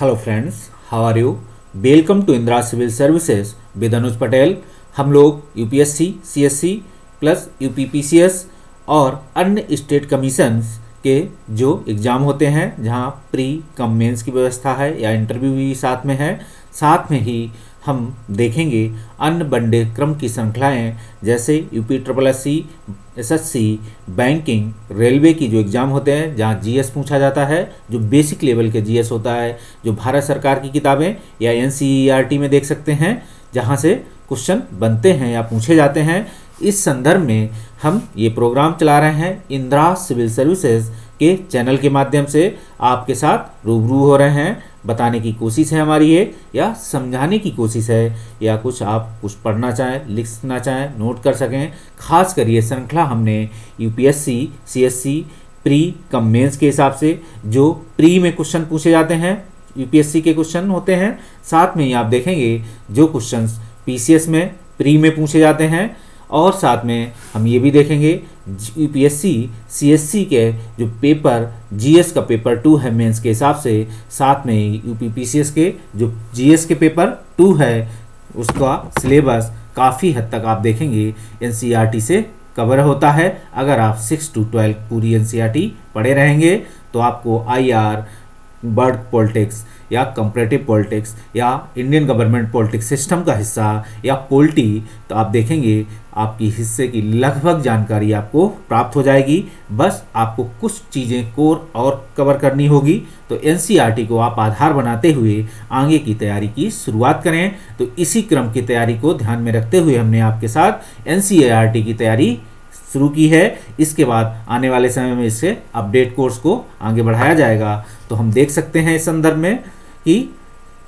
Hello friends, how are you? Welcome to Indira civil services with Anuj Patel. हम लोग UPSC, CSC plus UPPCS और अन्य state commissions के जो एग्ज़ाम होते हैं जहां प्री कम मेंस की व्यवस्था है या इंटरव्यू भी साथ में है, साथ में ही हम देखेंगे अन्य वनडे क्रम की श्रृंखलाएँ जैसे UP triple SC, SSC, banking, railway की जो एग्ज़ाम होते हैं जहाँ जीएस पूछा जाता है, जो बेसिक लेवल के जीएस होता है, जो भारत सरकार की किताबें या एनसीईआरटी में देख सकते हैं जहाँ से क्वेश्चन बनते हैं या पूछे जाते हैं। इस संदर्भ में हम ये प्रोग्राम चला रहे हैं इंदिरा सिविल सर्विसेज के चैनल के माध्यम से आपके साथ रूबरू हो रहे हैं। बताने की कोशिश है हमारी ये, या समझाने की कोशिश है, या कुछ आप कुछ पढ़ना चाहें, लिखना चाहें, नोट कर सकें। खास कर ये श्रृंखला हमने UPSC, CSC pre cum mains के हिसाब से जो प्री में क्वेश्चन पूछे जाते हैं, यूपीएससी के क्वेश्चन होते हैं, साथ में ही आप देखेंगे जो क्वेश्चंस पीसीएस में प्री में पूछे जाते हैं, और साथ में हम ये भी देखेंगे यूपीएससी सीएससी के जो पेपर जीएस का पेपर 2 है मेंस के हिसाब से, साथ में यूपीपीसीएस के जो जीएस के पेपर 2 है उसका सिलेबस काफ़ी हद तक आप देखेंगे एनसीईआरटी से कवर होता है। अगर आप 6 to 12 पूरी एनसीईआरटी पढ़े रहेंगे तो आपको आईआर, वर्ल्ड पॉलिटिक्स या कंपैरेटिव पॉलिटिक्स या इंडियन गवर्नमेंट पॉलिटिक्स सिस्टम का हिस्सा या पॉलिटी, तो आप देखेंगे आपकी हिस्से की लगभग जानकारी आपको प्राप्त हो जाएगी। बस आपको कुछ चीज़ें कोर और कवर करनी होगी। तो एनसीईआरटी को आप आधार बनाते हुए आगे की तैयारी की शुरुआत करें। तो इसी क्रम की तैयारी को ध्यान में रखते हुए हमने आपके साथ एनसीईआरटी की तैयारी शुरू की है। इसके बाद आने वाले समय में इससे अपडेट कोर्स को आगे बढ़ाया जाएगा। तो हम देख सकते हैं इस संदर्भ में कि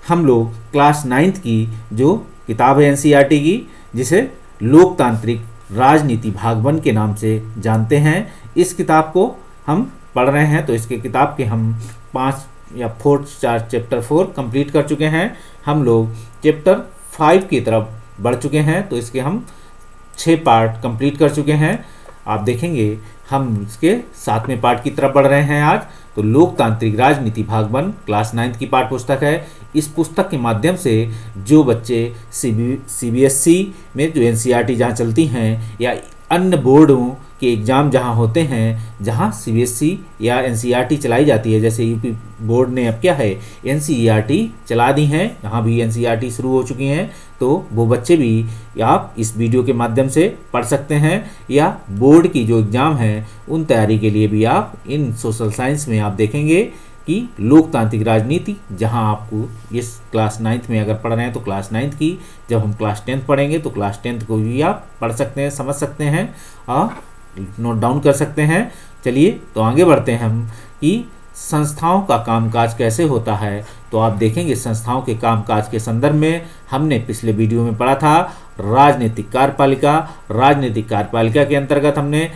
हम लोग क्लास 9th की जो किताब है एनसीईआरटी की, जिसे लोकतांत्रिक राजनीति भाग 1 के नाम से जानते हैं, इस किताब को हम पढ़ रहे हैं। तो इसके किताब के हम 5 या 4 चैप्टर 4 कंप्लीट कर चुके हैं। हम लोग चैप्टर 5 की तरफ बढ़ चुके हैं। तो इसके हम 6 पार्ट कंप्लीट कर चुके हैं। आप देखेंगे हम इसके 7वें पार्ट की तरफ बढ़ रहे हैं आज। तो लोकतांत्रिक राजनीति भाग 1 क्लास 9th की पाठ्य पुस्तक है। इस पुस्तक के माध्यम से जो बच्चे सीबीएसई में जो एनसीईआरटी जहाँ चलती हैं या अन्य बोर्डों के एग्ज़ाम जहाँ होते हैं, जहाँ सीबीएसई या एनसीईआरटी चलाई जाती है, जैसे यूपी बोर्ड ने अब क्या है एनसीईआरटी चला दी हैं, यहाँ भी एनसीईआरटी शुरू हो चुकी हैं। तो वो बच्चे भी आप इस वीडियो के माध्यम से पढ़ सकते हैं, या बोर्ड की जो एग्ज़ाम है उन तैयारी के लिए भी आप इन सोशल साइंस में आप देखेंगे कि लोकतांत्रिक राजनीति, जहां आपको इस क्लास 9th में अगर पढ़ रहे हैं तो क्लास 9th की, जब हम क्लास 10th पढ़ेंगे तो क्लास 10th को भी आप पढ़ सकते हैं, समझ सकते हैं और नोट डाउन कर सकते हैं। चलिए तो आगे बढ़ते हैं हम कि संस्थाओं का कामकाज कैसे होता है। तो आप देखेंगे संस्थाओं के कामकाज के संदर्भ में हमने पिछले वीडियो में पढ़ा था राजनीतिक कार्यपालिका। राजनीतिक कार्यपालिका के अंतर्गत हमने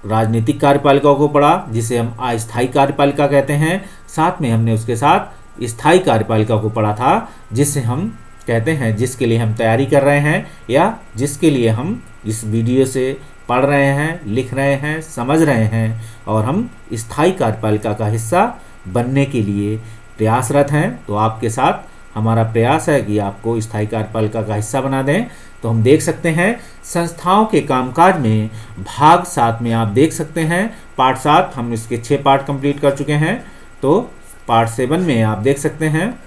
राजनीतिक कार्यपालिकाओं को पढ़ा, जिसे हम अस्थायी कार्यपालिका कहते हैं। साथ में हमने उसके साथ स्थायी कार्यपालिका को पढ़ा था, जिसे हम कहते हैं जिसके लिए हम तैयारी कर रहे हैं या जिसके लिए हम इस वीडियो से पढ़ रहे हैं, लिख रहे हैं, समझ रहे हैं, और हम स्थायी कार्यपालिका का हिस्सा बनने के लिए प्रयासरत हैं। तो आपके साथ हमारा प्रयास है कि आपको स्थायी कार्यपालिका का हिस्सा बना दें। तो हम देख सकते हैं संस्थाओं के कामकाज में भाग 7 में आप देख सकते हैं पार्ट 7, हम इसके 6 पार्ट कंप्लीट कर चुके हैं। तो पार्ट 7 में आप देख सकते हैं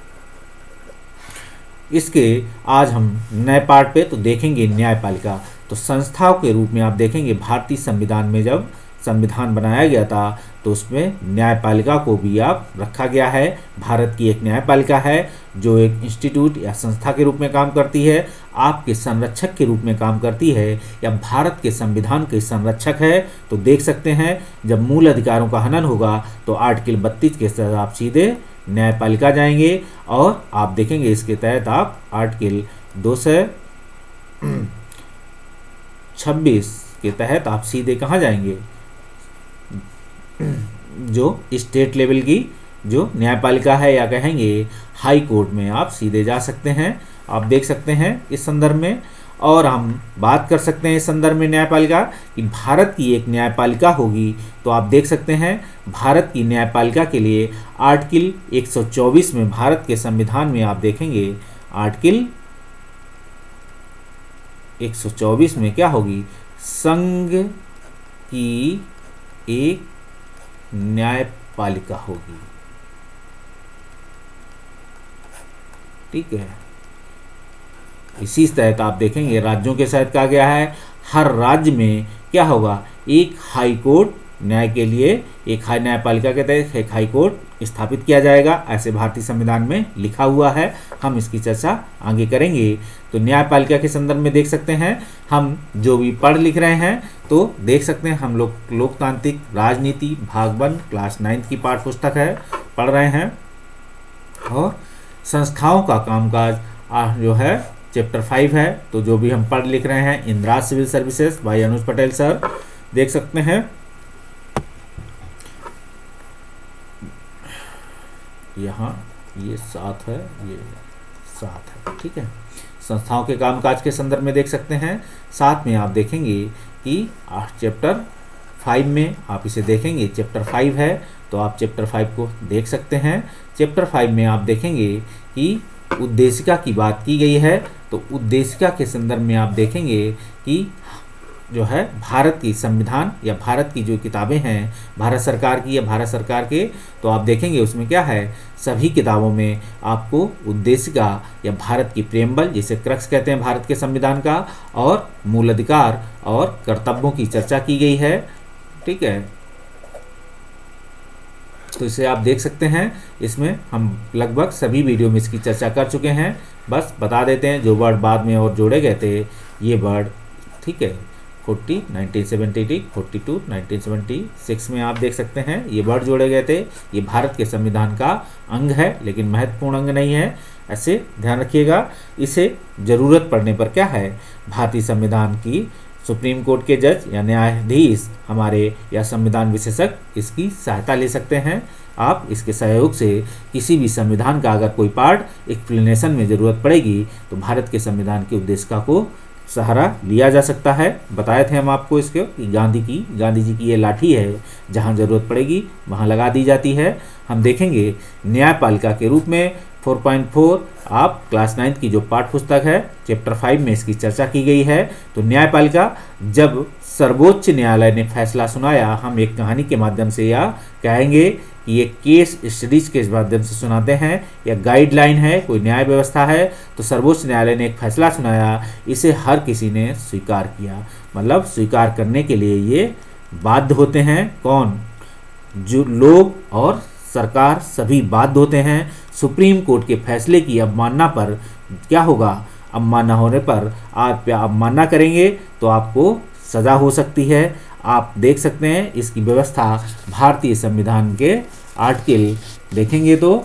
इसके आज हम नए पार्ट पे तो देखेंगे न्यायपालिका। तो संस्थाओं के रूप में आप देखेंगे भारतीय संविधान में जब संविधान बनाया गया था तो उसमें न्यायपालिका को भी आप रखा गया है। भारत की एक न्यायपालिका है जो एक इंस्टीट्यूट या संस्था के रूप में काम करती है, आपके संरक्षक के रूप में काम करती है, या भारत के संविधान के संरक्षक है। तो देख सकते हैं जब मूल अधिकारों का हनन होगा तो आर्टिकल 32 के तहत आप सीधे न्यायपालिका जाएंगे, और आप देखेंगे इसके तहत आप आर्टिकल 226 के तहत आप सीधे कहाँ जाएंगे, जो स्टेट लेवल की जो न्यायपालिका है या कहेंगे हाई कोर्ट में आप सीधे जा सकते हैं। आप देख सकते हैं इस संदर्भ में। और हम बात कर सकते हैं इस संदर्भ में न्यायपालिका कि भारत की एक न्यायपालिका होगी। तो आप देख सकते हैं भारत की न्यायपालिका के लिए आर्टिकल 124 में, भारत के संविधान में आप देखेंगे आर्टिकल 124 में क्या होगी, संघ की एक न्यायपालिका होगी। ठीक है, इसी तहत आप देखेंगे राज्यों के साथ कहा गया है हर राज्य में क्या होगा, एक हाई कोर्ट न्याय के लिए, एक हाई न्यायपालिका के तहत एक हाई कोर्ट स्थापित किया जाएगा, ऐसे भारतीय संविधान में लिखा हुआ है। हम इसकी चर्चा आगे करेंगे। तो न्यायपालिका के संदर्भ में देख सकते हैं हम जो भी पढ़ लिख रहे हैं, तो देख सकते हैं हम लोग लोकतांत्रिक राजनीति भाग 1 क्लास 9 की पाठ्य पुस्तक है पढ़ रहे हैं, और संस्थाओं का कामकाज जो है चैप्टर 5 है। तो जो भी हम पढ़ लिख रहे हैं इंदिरा सिविल सर्विसेज भाई अनुज पटेल सर, देख सकते हैं यहाँ ये 7 है, ये 7 है। ठीक है, संस्थाओं के कामकाज के संदर्भ में देख सकते हैं। साथ में आप देखेंगे कि चैप्टर 5 में आप इसे देखेंगे, चैप्टर 5 है तो आप चैप्टर 5 को देख सकते हैं। चैप्टर 5 में आप देखेंगे कि उद्देशिका की बात की गई है। तो उद्देशिका के संदर्भ में आप देखेंगे कि जो है भारत की संविधान या भारत की जो किताबें हैं भारत सरकार की या भारत सरकार के, तो आप देखेंगे उसमें क्या है, सभी किताबों में आपको उद्देशिका या भारत की प्रेम्बल, जिसे क्रक्स कहते हैं भारत के संविधान का, और मूल अधिकार और कर्तव्यों की चर्चा की गई है। ठीक है, तो इसे आप देख सकते हैं। इसमें हम लगभग सभी वीडियो में इसकी चर्चा कर चुके हैं। बस बता देते हैं जो वर्ड बाद में और जोड़े गए थे ये वर्ड। ठीक है, 40 1973, 42 1976 में आप देख सकते हैं ये वर्ड जोड़े गए थे। ये भारत के संविधान का अंग है लेकिन महत्वपूर्ण अंग नहीं है, ऐसे ध्यान रखिएगा। इसे ज़रूरत पड़ने पर क्या है, भारतीय संविधान की सुप्रीम कोर्ट के जज या न्यायाधीश हमारे या संविधान विशेषज्ञ इसकी सहायता ले सकते हैं। आप इसके सहयोग से किसी भी संविधान का अगर कोई पार्ट एक्सप्लेनेशन में ज़रूरत पड़ेगी तो भारत के संविधान की उद्देशिका को सहारा लिया जा सकता है। बताए थे हम आपको इसके कि गांधी जी की ये लाठी है, जहाँ ज़रूरत पड़ेगी वहाँ लगा दी जाती है। हम देखेंगे न्यायपालिका के रूप में 4.4 आप क्लास 9 की जो पाठ्य पुस्तक है चैप्टर 5 में इसकी चर्चा की गई है। तो न्यायपालिका, जब सर्वोच्च न्यायालय ने फैसला सुनाया, हम एक कहानी के माध्यम से या कहेंगे कि ये केस स्टडीज के माध्यम से सुनाते हैं या गाइडलाइन है, कोई न्याय व्यवस्था है, तो सर्वोच्च न्यायालय ने एक फैसला सुनाया, इसे हर किसी ने स्वीकार किया। मतलब स्वीकार करने के लिए ये बाध्य होते हैं, कौन, जो लोग और सरकार सभी बाध्य होते हैं। सुप्रीम कोर्ट के फैसले की अवमानना पर क्या होगा, अवमानना होने पर आप अवमानना करेंगे तो आपको सज़ा हो सकती है। आप देख सकते हैं इसकी व्यवस्था भारतीय संविधान के आर्टिकल देखेंगे तो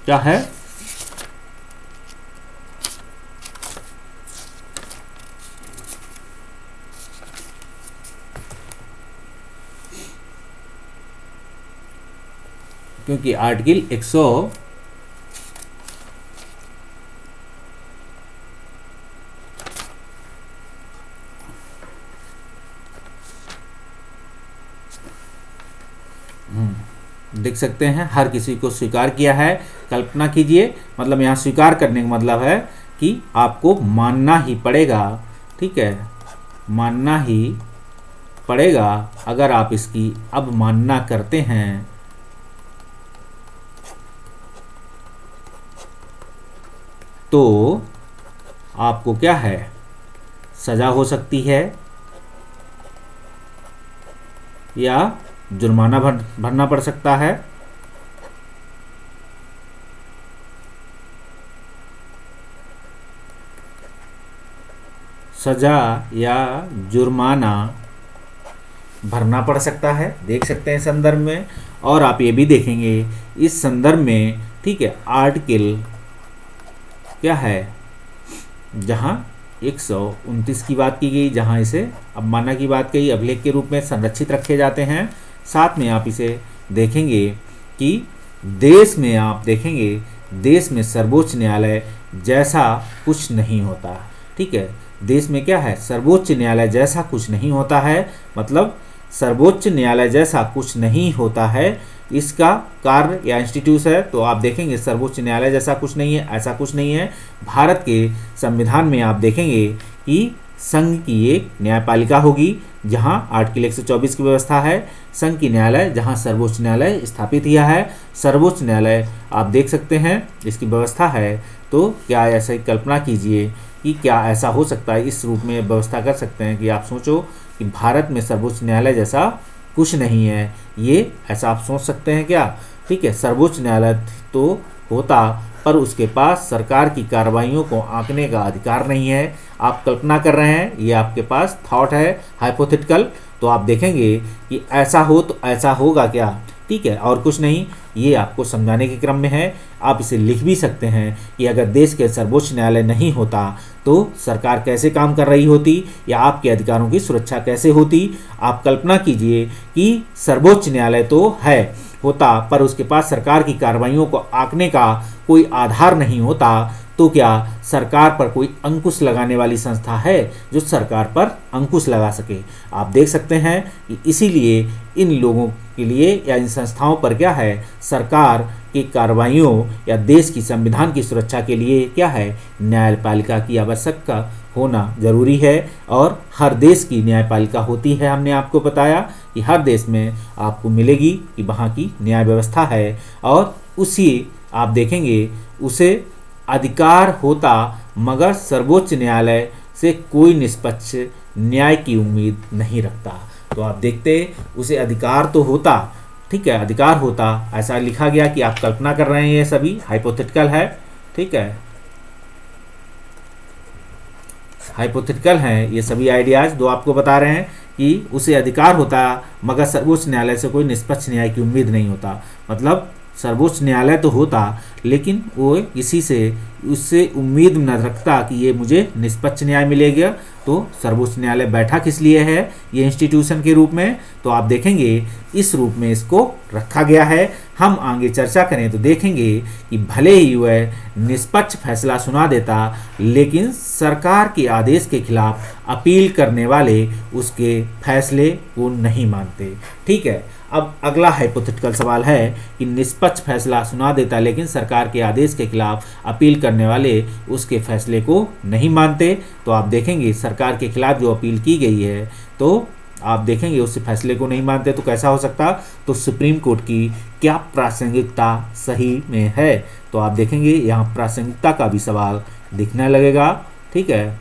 क्या है, क्योंकि आर्टिकल 100 देख सकते हैं हर किसी को स्वीकार किया है। कल्पना कीजिए, मतलब यहाँ स्वीकार करने का मतलब है कि आपको मानना ही पड़ेगा। ठीक है, मानना ही पड़ेगा। अगर आप इसकी अवमानना करते हैं तो आपको क्या है, सज़ा हो सकती है या जुर्माना भरना पड़ सकता है। सज़ा या जुर्माना भरना पड़ सकता है, देख सकते हैं संदर्भ में। और आप ये भी देखेंगे इस संदर्भ में, ठीक है, आर्टिकल क्या है, जहाँ 129 की बात की गई, जहाँ इसे अवमानना की बात कही, अभिलेख के रूप में संरक्षित रखे जाते हैं। साथ में आप इसे देखेंगे कि देश में, आप देखेंगे देश में सर्वोच्च न्यायालय जैसा कुछ नहीं होता। ठीक है, देश में क्या है, सर्वोच्च न्यायालय जैसा कुछ नहीं होता है, मतलब सर्वोच्च न्यायालय जैसा कुछ नहीं होता है, इसका कार्य या इंस्टीट्यूट है। तो आप देखेंगे सर्वोच्च न्यायालय जैसा कुछ नहीं है, ऐसा कुछ नहीं है। भारत के संविधान में आप देखेंगे कि संघ की एक न्यायपालिका होगी जहां आर्टिकल 124 की व्यवस्था है, संघ की न्यायालय जहां सर्वोच्च न्यायालय स्थापित किया है। सर्वोच्च न्यायालय आप देख सकते हैं इसकी व्यवस्था है। तो क्या ऐसे कल्पना कीजिए कि क्या ऐसा हो सकता है, इस रूप में व्यवस्था कर सकते हैं कि आप सोचो कि भारत में सर्वोच्च न्यायालय जैसा कुछ नहीं है, ये ऐसा आप सोच सकते हैं क्या? ठीक है, सर्वोच्च न्यायालय तो होता पर उसके पास सरकार की कार्रवाइयों को आंकने का अधिकार नहीं है। आप कल्पना कर रहे हैं, ये आपके पास थॉट है, हाइपोथेटिकल। तो आप देखेंगे कि ऐसा हो तो ऐसा होगा क्या? ठीक है, और कुछ नहीं, ये आपको समझाने के क्रम में है। आप इसे लिख भी सकते हैं कि अगर देश के सर्वोच्च न्यायालय नहीं होता तो सरकार कैसे काम कर रही होती या आपके अधिकारों की सुरक्षा कैसे होती। आप कल्पना कीजिए कि सर्वोच्च न्यायालय तो है, होता पर उसके पास सरकार की कार्रवाइयों को आंकने का कोई आधार नहीं होता, तो क्या सरकार पर कोई अंकुश लगाने वाली संस्था है जो सरकार पर अंकुश लगा सके? आप देख सकते हैं कि इसीलिए इन लोगों के लिए या इन संस्थाओं पर क्या है, सरकार की कार्रवाइयों या देश की संविधान की सुरक्षा के लिए क्या है, न्यायपालिका की आवश्यकता होना जरूरी है। और हर देश की न्यायपालिका होती है, हमने आपको बताया कि हर देश में आपको मिलेगी कि वहाँ की न्याय व्यवस्था है, और उसी आप देखेंगे उसे अधिकार होता, मगर सर्वोच्च न्यायालय से कोई निष्पक्ष न्याय की उम्मीद नहीं रखता। तो आप देखते उसे अधिकार तो होता, ठीक है, अधिकार होता, ऐसा लिखा गया कि आप कल्पना कर रहे हैं, ये सभी हाइपोथेटिकल है। ठीक है, हाइपोथेटिकल हैं ये सभी आइडियाज जो आपको बता रहे हैं कि उसे अधिकार होता मगर सर्वोच्च न्यायालय से कोई निष्पक्ष न्याय की उम्मीद नहीं होता। मतलब सर्वोच्च न्यायालय तो होता लेकिन वो किसी से उससे उम्मीद न रखता कि ये मुझे निष्पक्ष न्याय मिलेगा। तो सर्वोच्च न्यायालय बैठा किस लिए है, ये इंस्टीट्यूशन के रूप में। तो आप देखेंगे इस रूप में इसको रखा गया है। हम आगे चर्चा करें तो देखेंगे कि भले ही वह निष्पक्ष फैसला सुना देता लेकिन सरकार के आदेश के खिलाफ अपील करने वाले उसके फैसले को नहीं मानते। ठीक है, अब अगला हाइपोथेटिकल सवाल है कि निष्पक्ष फैसला सुना देता लेकिन सरकार के आदेश के खिलाफ अपील करने वाले उसके फैसले को नहीं मानते। तो आप देखेंगे सरकार के खिलाफ जो अपील की गई है तो आप देखेंगे उस फैसले को नहीं मानते, तो कैसा हो सकता? तो सुप्रीम कोर्ट की क्या प्रासंगिकता सही में है? तो आप देखेंगे यहाँ प्रासंगिकता का भी सवाल दिखने लगेगा। ठीक है,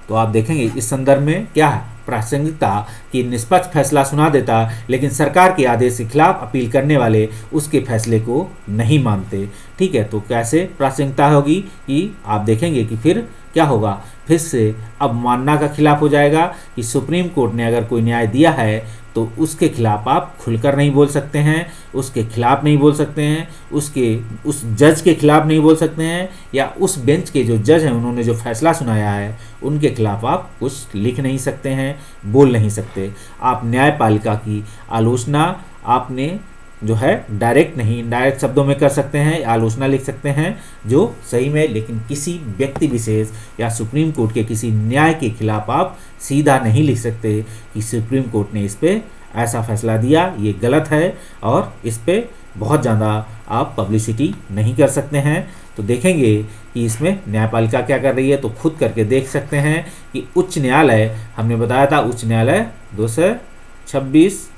तो आप देखेंगे इस संदर्भ में क्या है प्रासंगिकता कि निष्पक्ष फैसला सुना देता लेकिन सरकार के आदेश के खिलाफ अपील करने वाले उसके फैसले को नहीं मानते। ठीक है, तो कैसे प्रासंगिकता होगी कि आप देखेंगे कि फिर क्या होगा, फिर से अवमानना का खिलाफ हो जाएगा कि सुप्रीम कोर्ट ने अगर कोई न्याय दिया है तो उसके खिलाफ आप खुलकर नहीं बोल सकते हैं, उसके खिलाफ नहीं बोल सकते हैं, उस जज के खिलाफ नहीं बोल सकते हैं, या उस बेंच के जो जज हैं उन्होंने जो फैसला सुनाया है उनके खिलाफ आप कुछ लिख नहीं सकते हैं, बोल नहीं सकते। आप न्यायपालिका की आलोचना आपने जो है डायरेक्ट नहीं इनडायरेक्ट शब्दों में कर सकते हैं, आलोचना लिख सकते हैं जो सही में, लेकिन किसी व्यक्ति विशेष या सुप्रीम कोर्ट के किसी न्याय के खिलाफ आप सीधा नहीं लिख सकते कि सुप्रीम कोर्ट ने इस पे ऐसा फैसला दिया, ये गलत है, और इस पे बहुत ज़्यादा आप पब्लिसिटी नहीं कर सकते हैं। तो देखेंगे कि इसमें न्यायपालिका क्या कर रही है, तो खुद करके देख सकते हैं कि उच्च न्यायालय, हमने बताया था उच्च न्यायालय 226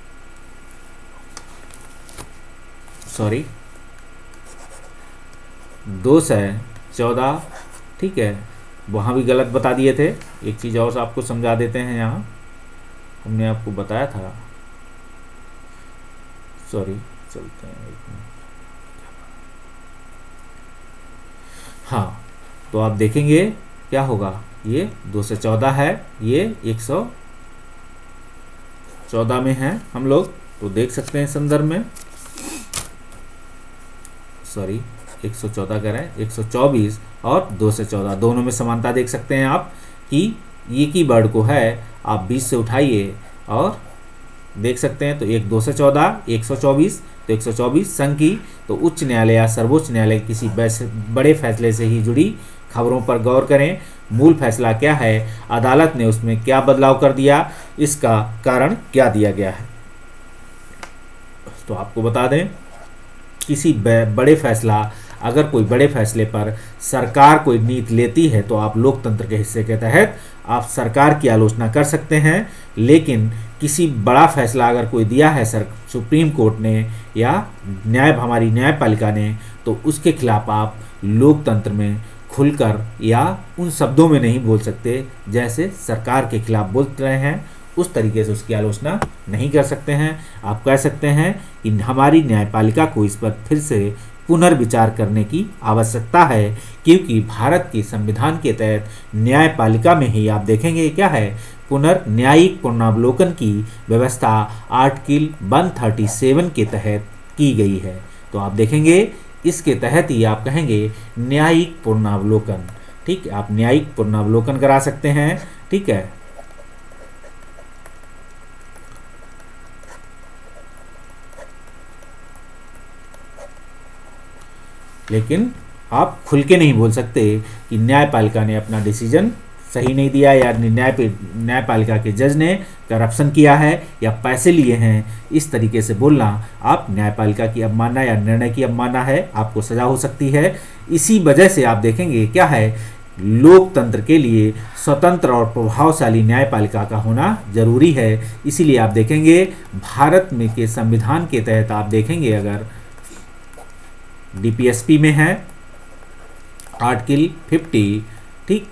214, ठीक है, वहाँ भी गलत बता दिए थे। एक चीज़ और आपको समझा देते हैं, यहाँ हमने आपको बताया था, चलते हैं एक मिनट। हाँ, तो आप देखेंगे क्या होगा, ये 214 है, ये 114 में है हम लोग, तो देख सकते हैं संदर्भ में 114 कह रहे हैं, 124 और 214 दोनों में समानता देख सकते हैं आप कि ये की वर्ड को है आप 20 से उठाइए और देख सकते हैं। तो एक 214, 124, तो 124 संघ की। तो उच्च न्यायालय या सर्वोच्च न्यायालय किसी बड़े फैसले से ही जुड़ी खबरों पर गौर करें। मूल फैसला क्या है, अदालत ने उसमें क्या बदलाव कर दिया, इसका कारण क्या दिया गया है। तो आपको बता दें, किसी बड़े फैसला, अगर कोई बड़े फैसले पर सरकार कोई नीति लेती है तो आप लोकतंत्र के हिस्से के तहत आप सरकार की आलोचना कर सकते हैं। लेकिन किसी बड़ा फैसला अगर कोई दिया है सुप्रीम कोर्ट ने या हमारी न्यायपालिका ने, तो उसके खिलाफ आप लोकतंत्र में खुलकर या उन शब्दों में नहीं बोल सकते जैसे सरकार के खिलाफ बोल रहे हैं, उस तरीके से उसकी आलोचना नहीं कर सकते हैं। आप कह सकते हैं कि हमारी न्यायपालिका को इस पर फिर से पुनर्विचार करने की आवश्यकता है, क्योंकि भारत के संविधान के तहत न्यायपालिका में ही आप देखेंगे क्या है, न्यायिक पुनरावलोकन की व्यवस्था आर्टिकल 137 के तहत की गई है। तो आप देखेंगे इसके तहत ही आप कहेंगे न्यायिक पुनरावलोकन। ठीक है, आप न्यायिक पुनरावलोकन करा सकते हैं। ठीक है, लेकिन आप खुल के नहीं बोल सकते कि न्यायपालिका ने अपना डिसीजन सही नहीं दिया या न्यायपालिका के जज ने करप्शन किया है या पैसे लिए हैं। इस तरीके से बोलना आप न्यायपालिका की अवमानना या निर्णय की अवमानना है, आपको सजा हो सकती है। इसी वजह से आप देखेंगे क्या है, लोकतंत्र के लिए स्वतंत्र और प्रभावशाली न्यायपालिका का होना जरूरी है। इसीलिए आप देखेंगे भारत में के संविधान के तहत आप देखेंगे, अगर डीपीएसपी में है आर्टिकल 50, ठीक,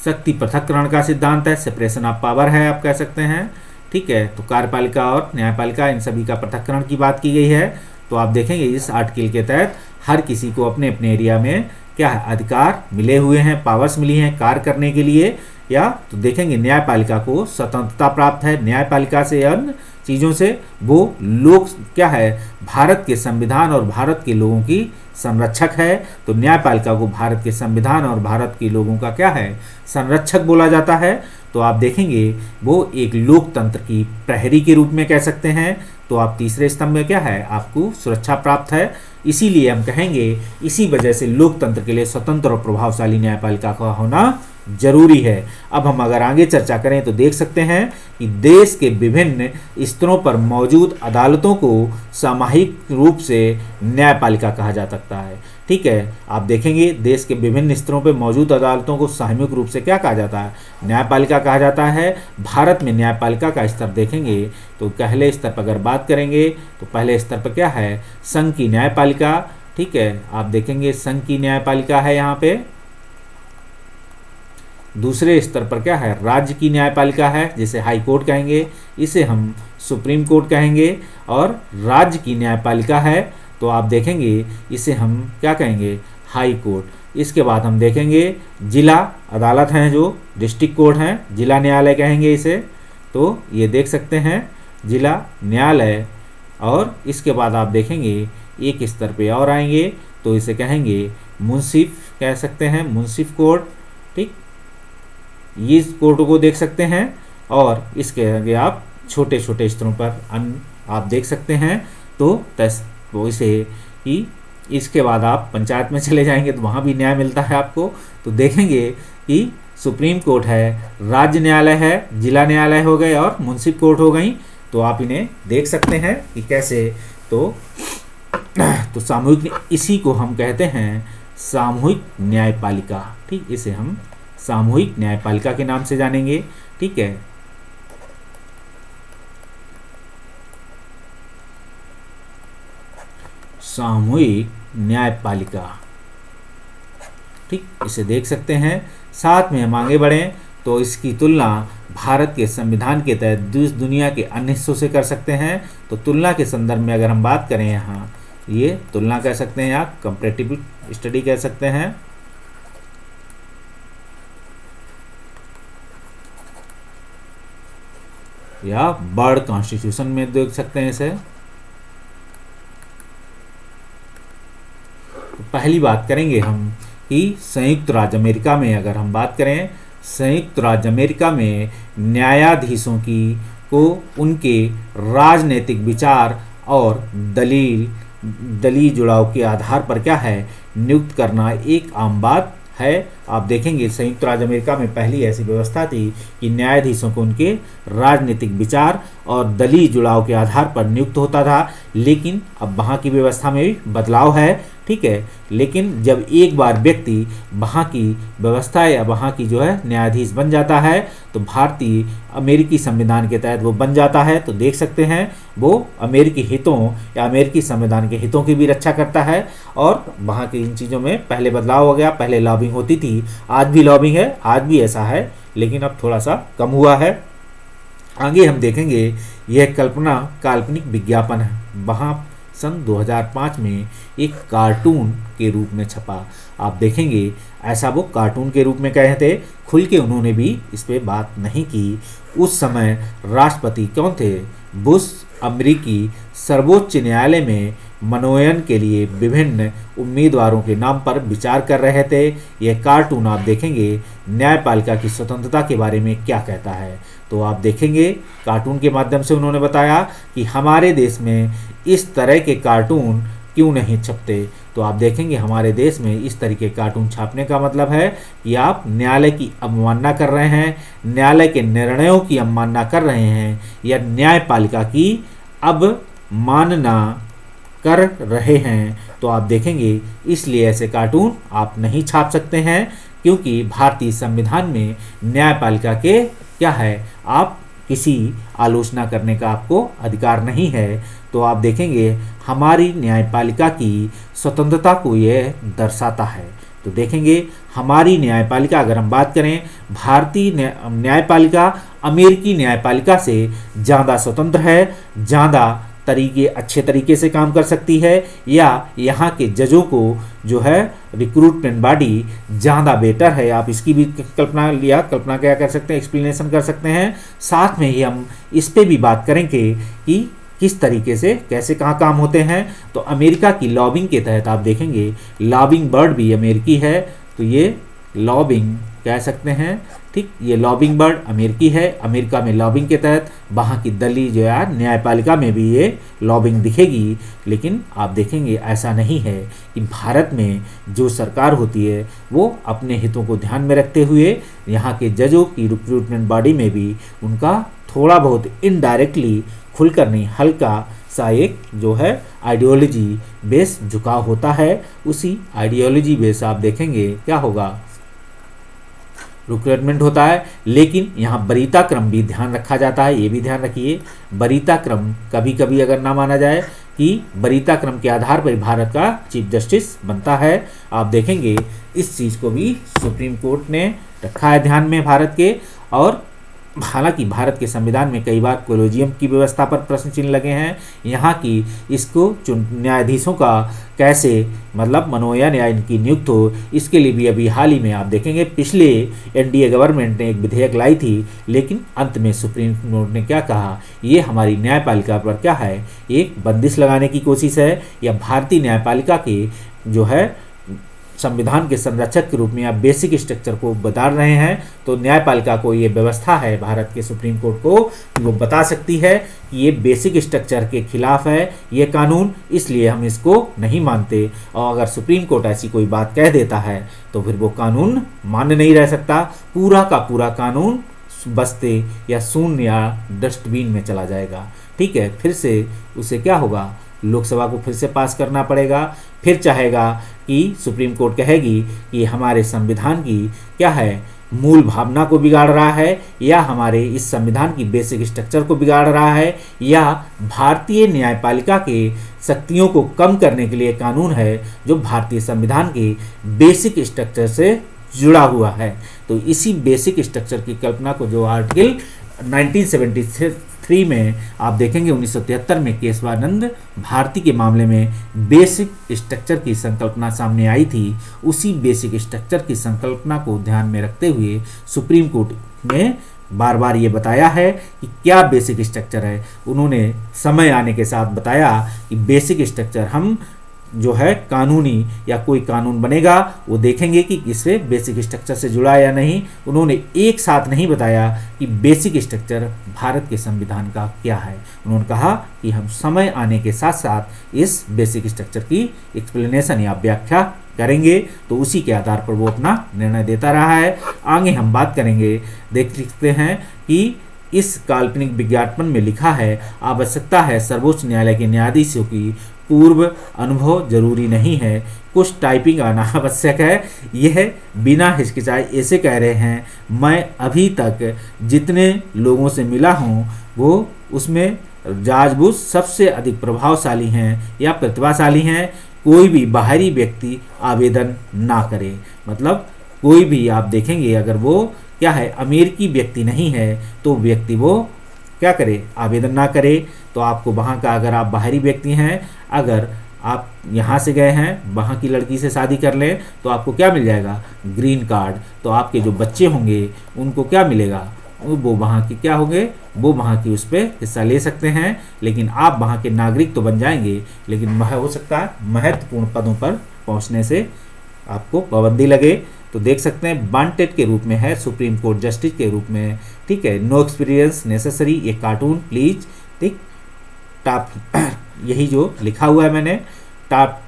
शक्ति पृथक्करण का सिद्धांत है, सेपरेशन ऑफ पावर है, आप कह सकते हैं। ठीक है, तो कार्यपालिका और न्यायपालिका इन सभी का पृथक्करण की बात की गई है। तो आप देखेंगे इस आर्टिकल के तहत हर किसी को अपने अपने एरिया में क्या है, अधिकार मिले हुए हैं, पावर्स मिली हैं कार्य करने के लिए। या तो देखेंगे न्यायपालिका को स्वतंत्रता प्राप्त है न्यायपालिका से, अन्य चीज़ों से। वो लोग क्या है, भारत के संविधान और भारत के लोगों की संरक्षक है। तो न्यायपालिका को भारत के संविधान और भारत के लोगों का क्या है, संरक्षक बोला जाता है। तो आप देखेंगे वो एक लोकतंत्र की प्रहरी के रूप में कह सकते हैं। तो आप तीसरे स्तंभ में क्या है, आपको सुरक्षा प्राप्त है। इसीलिए हम कहेंगे इसी वजह से लोकतंत्र के लिए स्वतंत्र और प्रभावशाली न्यायपालिका का होना जरूरी है। अब हम अगर आगे चर्चा करें तो देख सकते हैं कि देश के विभिन्न स्तरों पर मौजूद अदालतों को सामूहिक रूप से न्यायपालिका कहा जा सकता है। ठीक है, आप देखेंगे देश के विभिन्न स्तरों पर मौजूद अदालतों को सामूहिक रूप से क्या कहा जाता है, न्यायपालिका कहा जाता है। भारत में न्यायपालिका का स्तर देखेंगे तो पहले स्तर पर अगर बात करेंगे तो पहले स्तर पर क्या है, संघ की न्यायपालिका। ठीक है, आप देखेंगे संघ की न्यायपालिका है यहाँ पे। दूसरे स्तर पर क्या है, राज्य की न्यायपालिका है, जिसे हाई कोर्ट कहेंगे, इसे हम सुप्रीम कोर्ट कहेंगे। और राज्य की न्यायपालिका है तो आप देखेंगे इसे हम क्या कहेंगे, हाई कोर्ट। इसके बाद हम देखेंगे जिला अदालत हैं जो डिस्ट्रिक्ट कोर्ट हैं, जिला न्यायालय कहेंगे इसे। तो ये देख सकते हैं जिला न्यायालय। और इसके बाद आप देखेंगे एक स्तर पे और आएंगे तो इसे कहेंगे मुंसिफ, कह सकते हैं मुंसिफ कोर्ट। ठीक, ये कोर्ट को देख सकते हैं। और इसके आगे आप छोटे छोटे स्तरों पर आप देख सकते हैं। तो इसे कि इसके बाद आप पंचायत में चले जाएंगे तो वहाँ भी न्याय मिलता है आपको। तो देखेंगे कि सुप्रीम कोर्ट है, राज्य न्यायालय है, जिला न्यायालय हो गए और मुंसिफ कोर्ट हो गई। तो आप इन्हें देख सकते हैं कि कैसे। तो सामूहिक, इसी को हम कहते हैं सामूहिक न्यायपालिका। ठीक, इसे हम सामूहिक न्यायपालिका के नाम से जानेंगे। ठीक है, सामूहिक न्यायपालिका। ठीक, इसे देख सकते हैं। साथ में हम आगे बढ़ें तो इसकी तुलना भारत के संविधान के तहत दुनिया के अन्य हिस्सों से कर सकते हैं। तो तुलना के संदर्भ में अगर हम बात करें, यहाँ ये तुलना कह सकते हैं, आप कंपैरेटिव स्टडी कह सकते हैं। या वर्ल्ड कॉन्स्टिट्यूशन में देख सकते हैं इसे। तो पहली बात करेंगे हम कि संयुक्त राज्य अमेरिका में अगर हम बात करें, संयुक्त राज्य अमेरिका में न्यायाधीशों की को उनके राजनीतिक विचार और दलील जुड़ाव के आधार पर क्या है, नियुक्त करना एक आम बात है। आप देखेंगे संयुक्त राज्य अमेरिका में पहली ऐसी व्यवस्था थी कि न्यायाधीशों को उनके राजनीतिक विचार और दलील जुड़ाव के आधार पर नियुक्त होता था, लेकिन अब वहाँ की व्यवस्था में भी बदलाव है, ठीक है। लेकिन जब एक बार व्यक्ति वहाँ की व्यवस्था या वहाँ की जो है न्यायाधीश बन जाता है तो भारतीय अमेरिकी संविधान के तहत वो बन जाता है, तो देख सकते हैं वो अमेरिकी हितों या अमेरिकी संविधान के हितों की भी रक्षा करता है। और वहाँ की इन चीज़ों में पहले बदलाव हो गया, पहले लॉबिंग होती थी, आज भी लॉबिंग है, आज भी ऐसा है, लेकिन अब थोड़ा सा कम हुआ है। आगे हम देखेंगे यह कल्पना काल्पनिक विज्ञापन है, वहाँ सन 2005 में एक कार्टून के रूप में छपा। आप देखेंगे ऐसा वो कार्टून के रूप में कहे थे, खुल के उन्होंने भी इस पर बात नहीं की। उस समय राष्ट्रपति कौन थे, बुश अमेरिकी सर्वोच्च न्यायालय में मनोनयन के लिए विभिन्न उम्मीदवारों के नाम पर विचार कर रहे थे। यह कार्टून आप देखेंगे न्यायपालिका की स्वतंत्रता के बारे में क्या कहता है, तो आप देखेंगे कार्टून के माध्यम से उन्होंने बताया कि हमारे देश में इस तरह के कार्टून क्यों नहीं छपते। तो आप देखेंगे हमारे देश में इस तरीके कार्टून छापने का मतलब है कि आप न्यायालय की अवमानना कर रहे हैं, न्यायालय के निर्णयों की अवमानना कर रहे हैं या न्यायपालिका की अवमानना कर रहे हैं। तो आप देखेंगे इसलिए ऐसे कार्टून आप नहीं छाप सकते हैं, क्योंकि भारतीय संविधान में न्यायपालिका के क्या है, आप किसी आलोचना करने का आपको अधिकार नहीं है। तो आप देखेंगे हमारी न्यायपालिका की स्वतंत्रता को यह दर्शाता है। तो देखेंगे हमारी न्यायपालिका, अगर हम बात करें भारतीय न्यायपालिका अमेरिकी न्यायपालिका से ज़्यादा स्वतंत्र है, ज़्यादा अच्छे तरीके से काम कर सकती है, या यहाँ के जजों को जो है रिक्रूटमेंट बॉडी ज़्यादा बेटर है। आप इसकी भी कल्पना क्या कर सकते हैं, एक्सप्लेनेशन कर सकते हैं। साथ में ही हम इस पे भी बात करेंगे कि किस तरीके से कैसे कहाँ काम होते हैं। तो अमेरिका की लॉबिंग के तहत आप देखेंगे लॉबिंग बर्ड भी अमेरिकी है, तो ये लॉबिंग कह सकते हैं, ठीक, ये लॉबिंग बर्ड अमेरिकी है। अमेरिका में लॉबिंग के तहत वहाँ की दलील जो है न्यायपालिका में भी ये लॉबिंग दिखेगी। लेकिन आप देखेंगे ऐसा नहीं है कि भारत में जो सरकार होती है वो अपने हितों को ध्यान में रखते हुए यहाँ के जजों की रिक्रूटमेंट बॉडी में भी उनका थोड़ा बहुत इनडायरेक्टली, खुलकर नहीं, हल्का सा एक जो है आइडियोलॉजी बेस झुकाव होता है। उसी आइडियोलॉजी बेस आप देखेंगे क्या होगा, रिक्रूटमेंट होता है। लेकिन यहाँ वरीयता क्रम भी ध्यान रखा जाता है, ये भी ध्यान रखिए। वरीयता क्रम कभी कभी अगर ना माना जाए कि वरीयता क्रम के आधार पर भारत का चीफ जस्टिस बनता है। आप देखेंगे इस चीज़ को भी सुप्रीम कोर्ट ने रखा है ध्यान में भारत के। और हालांकि भारत के संविधान में कई बार कोलेजियम की व्यवस्था पर प्रश्न चिन्ह लगे हैं। यहाँ की इसको न्यायाधीशों का कैसे मतलब मनोनयन या इनकी नियुक्त हो, इसके लिए भी अभी हाल ही में आप देखेंगे पिछले एनडीए गवर्नमेंट ने एक विधेयक लाई थी, लेकिन अंत में सुप्रीम कोर्ट ने क्या कहा, ये हमारी न्यायपालिका पर क्या है, एक बंदिश लगाने की कोशिश है, या भारतीय न्यायपालिका के जो है संविधान के संरक्षक के रूप में या बेसिक स्ट्रक्चर को बता रहे हैं। तो न्यायपालिका को ये व्यवस्था है भारत के सुप्रीम कोर्ट को कि वो बता सकती है कि ये बेसिक स्ट्रक्चर के खिलाफ है ये कानून, इसलिए हम इसको नहीं मानते। और अगर सुप्रीम कोर्ट ऐसी कोई बात कह देता है तो फिर वो कानून मान्य नहीं रह सकता, पूरा का पूरा कानून बस्ते या शून्य या डस्टबिन में चला जाएगा। ठीक है, फिर से उसे क्या होगा, लोकसभा को फिर से पास करना पड़ेगा। फिर चाहेगा कि सुप्रीम कोर्ट कहेगी कि हमारे संविधान की क्या है, मूल भावना को बिगाड़ रहा है, या हमारे इस संविधान की बेसिक स्ट्रक्चर को बिगाड़ रहा है, या भारतीय न्यायपालिका के शक्तियों को कम करने के लिए कानून है जो भारतीय संविधान के बेसिक स्ट्रक्चर से जुड़ा हुआ है। तो इसी बेसिक स्ट्रक्चर की कल्पना को जो आर्टिकल 1973 में आप देखेंगे 1973 में केशवानंद भारती के मामले में बेसिक स्ट्रक्चर की संकल्पना सामने आई थी, उसी बेसिक स्ट्रक्चर की संकल्पना को ध्यान में रखते हुए सुप्रीम कोर्ट ने बार बार ये बताया है कि क्या बेसिक स्ट्रक्चर है। उन्होंने समय आने के साथ बताया कि बेसिक स्ट्रक्चर हम जो है कानूनी या कोई कानून बनेगा वो देखेंगे कि इससे बेसिक स्ट्रक्चर से जुड़ा या नहीं। उन्होंने एक साथ नहीं बताया कि बेसिक स्ट्रक्चर भारत के संविधान का क्या है। उन्होंने कहा कि हम समय आने के साथ साथ इस बेसिक स्ट्रक्चर की एक्सप्लेनेशन या व्याख्या करेंगे, तो उसी के आधार पर वो अपना निर्णय देता रहा है। आगे हम बात करेंगे, देख सकते हैं कि इस काल्पनिक विज्ञापन में लिखा है, आवश्यकता है सर्वोच्च न्यायालय के न्यायाधीशों की पूर्व अनुभव जरूरी नहीं है, कुछ टाइपिंग आना आवश्यक है। यह बिना हिचकिचाए ऐसे कह रहे हैं, मैं अभी तक जितने लोगों से मिला हूँ वो उसमें जॉर्ज बुश सबसे अधिक प्रभावशाली हैं या प्रतिभाशाली हैं। कोई भी बाहरी व्यक्ति आवेदन ना करे, मतलब कोई भी आप देखेंगे अगर वो क्या है अमेरिकी व्यक्ति नहीं है तो व्यक्ति वो क्या करे, आवेदन ना करे। तो आपको वहाँ का, अगर आप बाहरी व्यक्ति हैं, अगर आप यहाँ से गए हैं वहाँ की लड़की से शादी कर लें तो आपको क्या मिल जाएगा, ग्रीन कार्ड। तो आपके जो बच्चे होंगे उनको क्या मिलेगा, वो वहाँ के क्या होंगे, वो वहाँ की उस पर हिस्सा ले सकते हैं। लेकिन आप वहाँ के नागरिक तो बन जाएंगे, लेकिन वह हो सकता है महत्वपूर्ण पदों पर पहुँचने से आपको पाबंदी लगे। तो देख सकते हैं वांटेड के रूप में है, सुप्रीम कोर्ट जस्टिस के रूप में, ठीक है। नो एक्सपीरियंस नेसेसरी, ये कार्टून प्लीज, ठीक। टॉप यही जो लिखा हुआ है मैंने, टॉप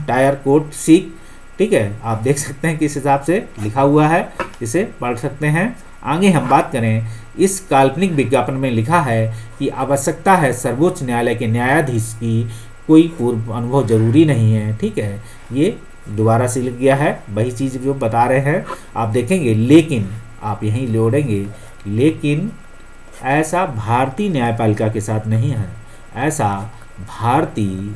टायर कोट सीख, ठीक है। आप देख सकते हैं किस हिसाब से लिखा हुआ है, इसे पढ़ सकते हैं। आगे हम बात करें, इस काल्पनिक विज्ञापन में लिखा है कि आवश्यकता है सर्वोच्च न्यायालय के न्यायाधीश की कोई पूर्व अनुभव जरूरी नहीं है, ठीक है। ये दोबारा से लिख गया है, वही चीज़ जो बता रहे हैं आप देखेंगे। लेकिन आप यहीं जोड़ेंगे, लेकिन ऐसा भारतीय न्यायपालिका के साथ नहीं है, ऐसा भारतीय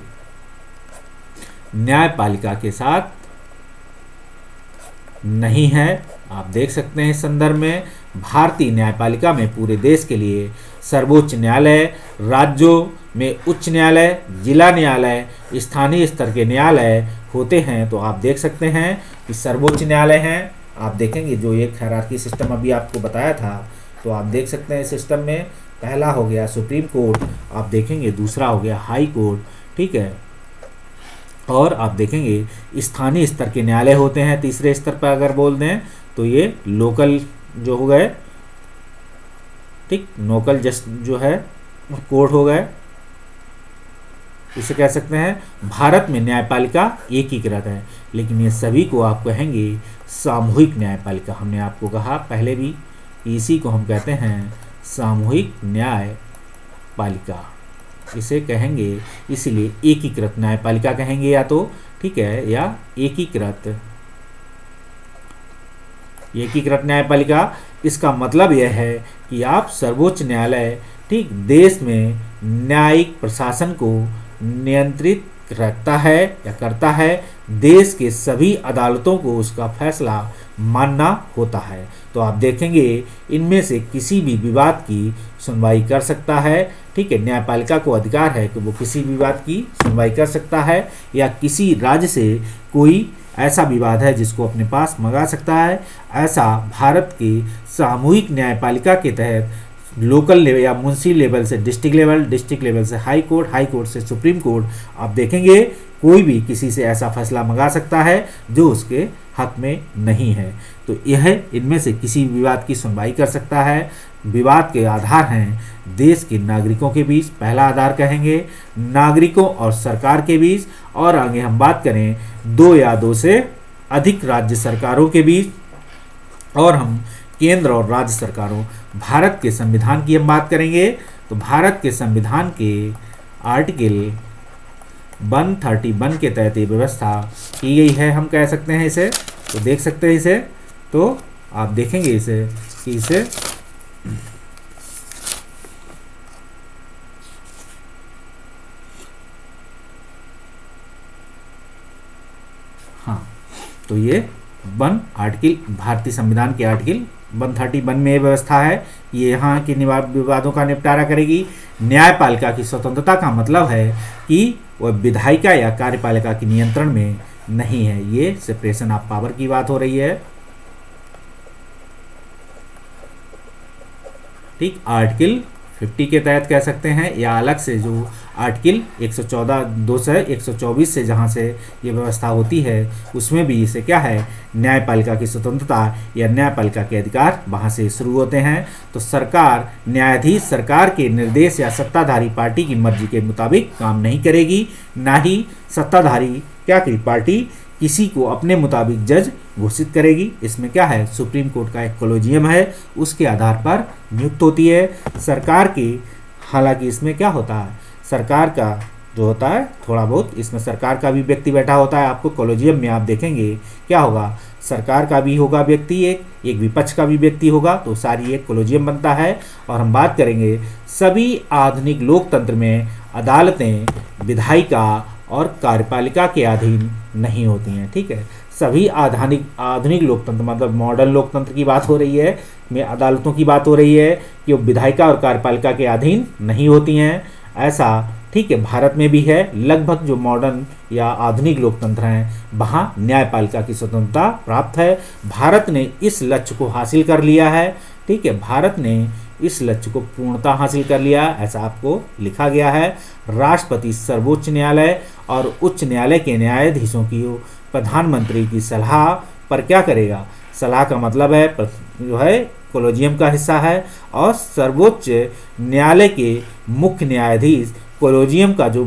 न्यायपालिका के साथ नहीं है। आप देख सकते हैं इस संदर्भ में, भारतीय न्यायपालिका में पूरे देश के लिए सर्वोच्च न्यायालय, राज्यों में उच्च न्यायालय, जिला न्यायालय, स्थानीय स्तर के न्यायालय होते हैं। तो आप देख सकते हैं कि सर्वोच्च न्यायालय हैं। आप देखेंगे जो एक हायरार्की सिस्टम अभी आपको बताया था, तो आप देख सकते हैं सिस्टम में पहला हो गया सुप्रीम कोर्ट, आप देखेंगे दूसरा हो गया हाई कोर्ट, ठीक है। और आप देखेंगे स्थानीय स्तर के न्यायालय होते हैं। तीसरे स्तर पर अगर बोल दें तो ये लोकल जो हो गए, ठीक, लोकल जस्ट जो है कोर्ट हो गए, इसे कह सकते हैं। भारत में न्यायपालिका एकीकृत है, लेकिन ये सभी को आप कहेंगे सामूहिक न्यायपालिका। हमने आपको कहा पहले भी, इसी को हम कहते हैं सामूहिक न्यायपालिका, इसे कहेंगे। इसीलिए एकीकृत न्यायपालिका कहेंगे या तो, ठीक है, या एकीकृत न्यायपालिका। इसका मतलब यह है कि आप सर्वोच्च न्यायालय, ठीक, देश में न्यायिक प्रशासन को नियंत्रित रखता है या करता है। देश के सभी अदालतों को उसका फैसला मानना होता है। तो आप देखेंगे इनमें से किसी भी विवाद की सुनवाई कर सकता है, ठीक है। न्यायपालिका को अधिकार है कि वो किसी विवाद की सुनवाई कर सकता है, या किसी राज्य से कोई ऐसा विवाद है जिसको अपने पास मंगा सकता है। ऐसा भारत की सामूहिक न्यायपालिका के तहत लोकल लेवल या मुंशी लेवल से डिस्ट्रिक्ट लेवल से हाई कोर्ट से सुप्रीम कोर्ट, आप देखेंगे कोई भी किसी से ऐसा फैसला मंगा सकता है जो उसके हक में नहीं है। तो यह इनमें से किसी विवाद की सुनवाई कर सकता है। विवाद के आधार हैं देश के नागरिकों के बीच, पहला आधार कहेंगे, नागरिकों और सरकार के बीच, और आगे हम बात करें दो या दो से अधिक राज्य सरकारों के बीच, और हम केंद्र और राज्य सरकारों। भारत के संविधान की हम बात करेंगे तो भारत के संविधान के आर्टिकल 131 के तहत ये व्यवस्था की गई है, हम कह सकते हैं इसे। तो देख सकते हैं इसे, तो आप देखेंगे इसे कि इसे हाँ, तो ये भारतीय संविधान के आर्टिकल 131 में ये व्यवस्था है, ये यहाँ के विवादों का निपटारा करेगी। न्यायपालिका की स्वतंत्रता का मतलब है कि वह विधायिका या कार्यपालिका के नियंत्रण में नहीं है। ये सेपरेशन ऑफ पावर की बात हो रही है, ठीक। आर्टिकल 50 के तहत कह सकते हैं, या अलग से जो आर्टिकल 114 124 से जहाँ से ये व्यवस्था होती है उसमें भी इसे क्या है, न्यायपालिका की स्वतंत्रता या न्यायपालिका के अधिकार वहाँ से शुरू होते हैं। तो सरकार, न्यायाधीश सरकार के निर्देश या सत्ताधारी पार्टी की मर्जी के मुताबिक काम नहीं करेगी, ना ही सत्ताधारी क्या करेगी पार्टी किसी को अपने मुताबिक जज घोषित करेगी। इसमें क्या है, सुप्रीम कोर्ट का एक कोलेजियम है, उसके आधार पर नियुक्त होती है सरकार की। हालांकि इसमें क्या होता है, सरकार का जो होता है थोड़ा बहुत इसमें सरकार का भी व्यक्ति बैठा होता है। आपको कोलेजियम में आप देखेंगे क्या होगा, सरकार का भी होगा व्यक्ति, एक विपक्ष का भी व्यक्ति होगा, तो सारी एक कोलेजियम बनता है। और हम बात करेंगे सभी आधुनिक लोकतंत्र में अदालतें विधायिका और कार्यपालिका के अधीन नहीं होती हैं। ठीक है, सभी आधुनिक लोकतंत्र मतलब मॉडर्न लोकतंत्र की बात हो रही है, में अदालतों की बात हो रही है कि वो विधायिका और कार्यपालिका के अधीन नहीं होती हैं। ऐसा ठीक है भारत में भी है, लगभग जो मॉडर्न या आधुनिक लोकतंत्र हैं वहाँ न्यायपालिका की स्वतंत्रता प्राप्त है। भारत ने इस लक्ष्य को हासिल कर लिया है। ठीक है, भारत ने इस लक्ष्य को पूर्णता हासिल कर लिया, ऐसा आपको लिखा गया है। राष्ट्रपति सर्वोच्च न्यायालय और उच्च न्यायालय के न्यायाधीशों की प्रधानमंत्री की सलाह पर क्या करेगा, सलाह का मतलब है जो है कोलेजियम का हिस्सा है, और सर्वोच्च न्यायालय के मुख्य न्यायाधीश कोलेजियम का जो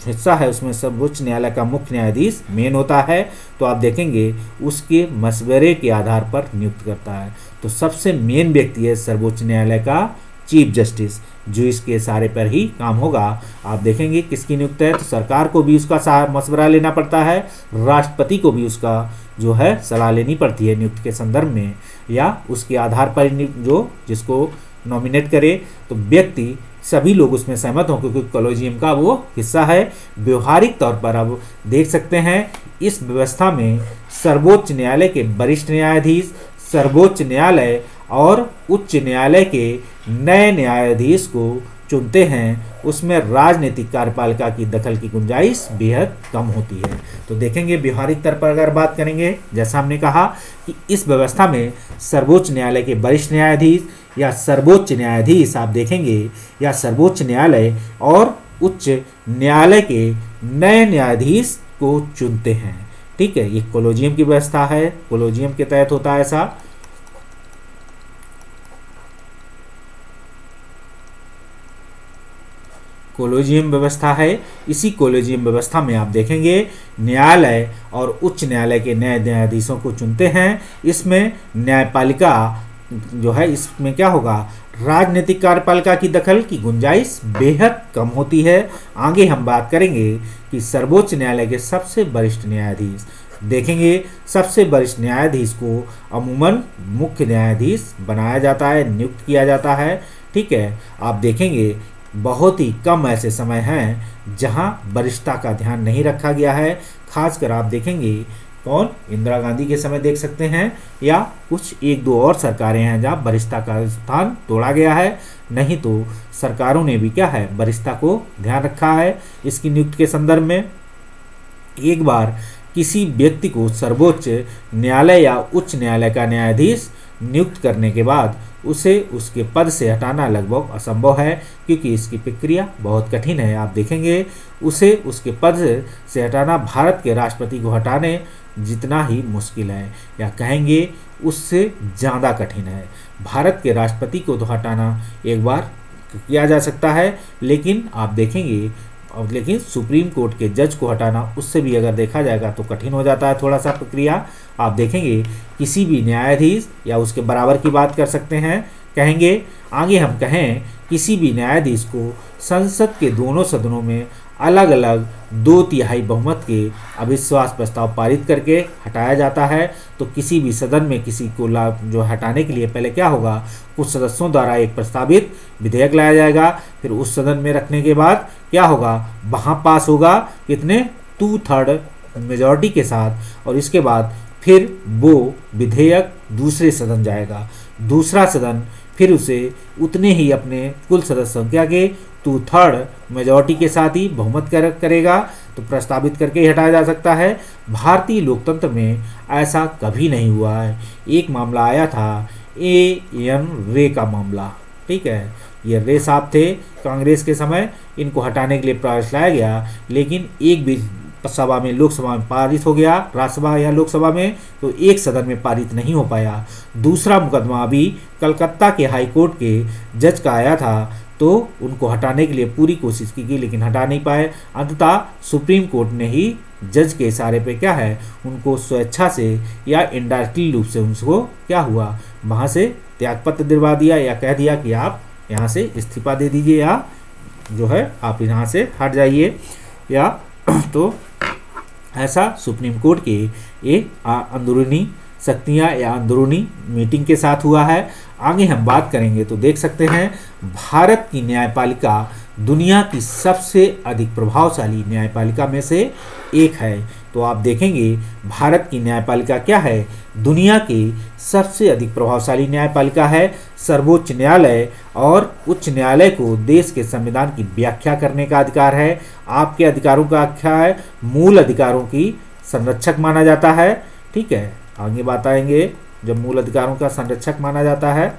हिस्सा है उसमें सर्वोच्च न्यायालय का मुख्य न्यायाधीश मेन होता है। तो आप देखेंगे उसके मशवरे के आधार पर नियुक्त करता है। तो सबसे मेन व्यक्ति है सर्वोच्च न्यायालय का चीफ जस्टिस, जो इसके सारे पर ही काम होगा। आप देखेंगे किसकी नियुक्त है, तो सरकार को भी उसका मशवरा लेना पड़ता है, राष्ट्रपति को भी उसका जो है सलाह लेनी पड़ती है नियुक्त के संदर्भ में, या उसके आधार पर जो जिसको नॉमिनेट करे तो व्यक्ति सभी लोग उसमें सहमत हों क्योंकि कोलेजियम का वो हिस्सा है। व्यवहारिक तौर पर अब देख सकते हैं इस व्यवस्था में सर्वोच्च न्यायालय के वरिष्ठ न्यायाधीश, सर्वोच्च न्यायालय और उच्च न्यायालय के नए न्यायाधीश को चुनते हैं। उसमें राजनीतिक कार्यपालिका की दखल की गुंजाइश बेहद कम होती है। तो देखेंगे व्यवहारिक स्तर पर अगर बात करेंगे, जैसा हमने कहा कि इस व्यवस्था में सर्वोच्च न्यायालय के वरिष्ठ न्यायाधीश या सर्वोच्च न्यायाधीश आप देखेंगे, या सर्वोच्च न्यायालय और उच्च न्यायालय के नए न्यायाधीश को चुनते हैं। ठीक है, ये कोलेजियम की व्यवस्था है, कोलेजियम के तहत होता है ऐसा। कोलेजियम व्यवस्था है, इसी कोलेजियम व्यवस्था में आप देखेंगे न्यायालय और उच्च न्यायालय के नए न्यायाधीशों को चुनते हैं। इसमें न्यायपालिका जो है इसमें क्या होगा, राजनीतिक कार्यपालिका की दखल की गुंजाइश बेहद कम होती है। आगे हम बात करेंगे कि सर्वोच्च न्यायालय के सबसे वरिष्ठ न्यायाधीश देखेंगे, सबसे वरिष्ठ न्यायाधीश को अमूमन मुख्य न्यायाधीश बनाया जाता है, नियुक्त किया जाता है। ठीक है, आप देखेंगे बहुत ही कम ऐसे समय हैं जहां वरिष्ठता का ध्यान नहीं रखा गया है। खासकर आप देखेंगे कौन, इंदिरा गांधी के समय देख सकते हैं, या कुछ एक दो और सरकारें हैं जहां वरिष्ठता का स्थान तोड़ा गया है। नहीं तो सरकारों ने भी क्या है वरिष्ठता को ध्यान रखा है इसकी नियुक्ति के संदर्भ में। एक बार किसी व्यक्ति को सर्वोच्च न्यायालय या उच्च न्यायालय का न्यायाधीश नियुक्त करने के बाद उसे उसके पद से हटाना लगभग असंभव है, क्योंकि इसकी प्रक्रिया बहुत कठिन है। आप देखेंगे उसे उसके पद से हटाना भारत के राष्ट्रपति को हटाने जितना ही मुश्किल है, या कहेंगे उससे ज़्यादा कठिन है। भारत के राष्ट्रपति को तो हटाना एक बार किया जा सकता है, लेकिन आप देखेंगे लेकिन सुप्रीम कोर्ट के जज को हटाना उससे भी अगर देखा जाएगा तो कठिन हो जाता है थोड़ा सा प्रक्रिया। आप देखेंगे किसी भी न्यायाधीश या उसके बराबर की बात कर सकते हैं, कहेंगे आगे हम कहें किसी भी न्यायाधीश को संसद के दोनों सदनों में अलग अलग 2/3 बहुमत के अविश्वास प्रस्ताव पारित करके हटाया जाता है। तो किसी भी सदन में किसी को जो हटाने के लिए पहले क्या होगा, कुछ सदस्यों द्वारा एक प्रस्तावित विधेयक लाया जाएगा, फिर उस सदन में रखने के बाद क्या होगा, वहाँ पास होगा कितने 2/3 मेजॉरिटी के साथ, और इसके बाद फिर वो विधेयक दूसरे सदन जाएगा, दूसरा सदन फिर उसे उतने ही अपने कुल सदस्य संख्या के 2/3 मेजॉरिटी के साथ ही बहुमत करेगा, तो प्रस्तावित करके ही हटाया जा सकता है। भारतीय लोकतंत्र में ऐसा कभी नहीं हुआ है। एक मामला आया था एन रे का मामला, ठीक है, ये रे साहब थे कांग्रेस के समय, इनको हटाने के लिए प्रयास लाया गया, लेकिन एक भी सभा में, लोकसभा में पारित हो गया, राज्यसभा या लोकसभा में, तो एक सदन में पारित नहीं हो पाया। दूसरा मुकदमा अभी कलकत्ता के हाई कोर्ट के जज का आया था, तो उनको हटाने के लिए पूरी कोशिश की गई, लेकिन हटा नहीं पाए। अंततः सुप्रीम कोर्ट ने ही जज के इशारे पे क्या है, उनको स्वेच्छा से या इनडायरेक्टली रूप से उनको क्या हुआ, वहाँ से त्यागपत्र दिलवा दिया, या कह दिया कि आप यहाँ से इस्तीफा दे दीजिए, या जो है आप यहाँ से हट जाइए, या तो ऐसा सुप्रीम कोर्ट के एक अंदरूनी शक्तियाँ या अंदरूनी मीटिंग के साथ हुआ है। आगे हम बात करेंगे तो देख सकते हैं भारत की न्यायपालिका दुनिया की सबसे अधिक प्रभावशाली न्यायपालिका में से एक है। तो आप देखेंगे भारत की न्यायपालिका क्या है, दुनिया की सबसे अधिक प्रभावशाली न्यायपालिका है। सर्वोच्च न्यायालय और उच्च न्यायालय को देश के संविधान की व्याख्या करने का अधिकार है। आपके अधिकारों का क्या है, मूल अधिकारों की संरक्षक माना जाता है। ठीक है, आगे बात आएंगे, जब मूल अधिकारों का संरक्षक माना जाता है,